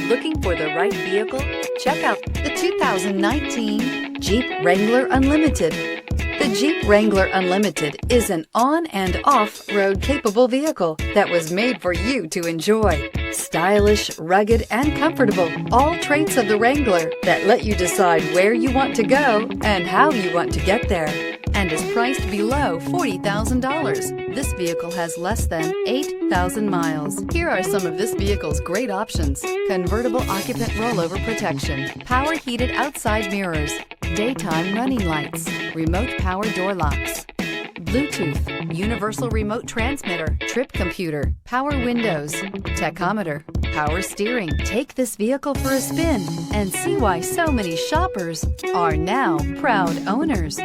Looking for the right vehicle? Check out the 2019 Jeep Wrangler Unlimited. The Jeep Wrangler Unlimited is an on- and off-road capable vehicle that was made for you to enjoy. Stylish, rugged, and comfortable, all traits of the Wrangler that let you decide where you want to go and how you want to get there, and is priced below $40,000. This vehicle has less than 8,000 miles. Here are some of this vehicle's great options: convertible occupant rollover protection, power heated outside mirrors, daytime running lights, remote power door locks, Bluetooth, universal remote transmitter, trip computer, power windows, tachometer, power steering. Take this vehicle for a spin and see why so many shoppers are now proud owners.